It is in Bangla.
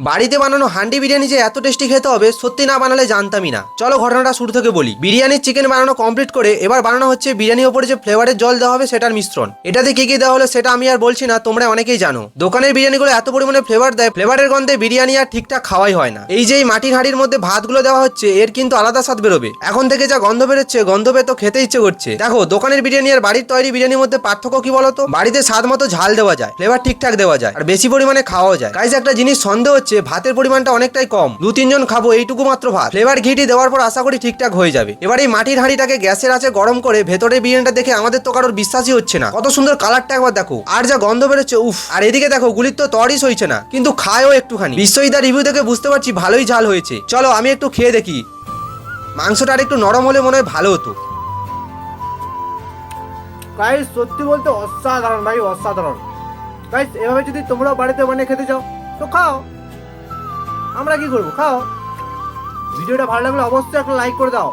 বাড়িতে বানানো হান্ডি বিরিয়ানি যে এত টেস্টি খেতে হবে সত্যি না বানালে জানতামই না। চলো ঘটনাটা শুরু থেকে বলি। বিরিয়ানির চিকেন বানানো কমপ্লিট করে এবার বানানো হচ্ছে বিরিয়ানির উপরে যে ফ্লেভারের জল দেওয়া হবে সেটার মিশ্রণ। এটাতে কি কি দেওয়া হলো সেটা আমি আর বলছি না, তোমরা অনেকেই জানো। দোকানের বিরিয়ানিগুলো এত পরিমাণে ফ্লেভার দেয়, ফ্লেভারের গন্ধে বিরিয়ানি আর ঠিকঠাক খাওয়াই হয় না। এই যে এই মাটির হাঁড়ির মধ্যে ভাতগুলো দেওয়া হচ্ছে এর কিন্তু আলাদা স্বাদ বেরোবে। এখন থেকে যা গন্ধ বেরোচ্ছে, গন্ধ পেয়ে তো খেতে ইচ্ছে করছে। দেখো দোকানের বিরিয়ানি আর বাড়ির তৈরি বিরিয়ানির মধ্যে পার্থক্য কি বলতো? বাড়িতে স্বাদ মতো ঝাল দেওয়া যায়, ফ্লেভার ঠিকঠাক দেওয়া যায়, আর বেশি পরিমাণে খাওয়াও যায়। গাইস একটা জিনিস সন্দেহ হচ্ছে, ভাতের পরিমাণটা অনেকটাই কম, 2-3 জন খাবো এইটুকু মাত্র ভাত। ফ্লেভার ঘিটি দেওয়ার পর আশা করি ঠিকঠাক হয়ে যাবে। এবার এই মাটির হাঁড়িটাকে গ্যাসের আঁচে গরম করে ভেতরের বিরিয়ানিটা দেখে আমাদের তো কারোর বিশ্বাসই হচ্ছে না। কত সুন্দর কালারটা একবার দেখো, আর যা গন্ধ বেরোচ্ছে, উফ। আর এদিকে দেখো গুলির তো তরই সইছে না, কিন্তু খায়ও একটুখানি। বিশ্বজিৎদার রিভিউ দেখে বুঝতে পারছি ভালোই ঝাল হয়েছে। চলো আমি একটু খেয়ে দেখি। মাংসটা আর একটু নরম হলে মনে হয় ভালো হতো। গাইস সত্যি বলতে অসাধারণ ভাই, অসাধারণ। গাইস এভাবে যদি তোমরাও বাড়িতে বানিয়ে খেতে চাও তো খাও, আমরা কি করবো, খাও। ভিডিওটা ভালো লাগলে অবশ্যই একটা লাইক করে দাও।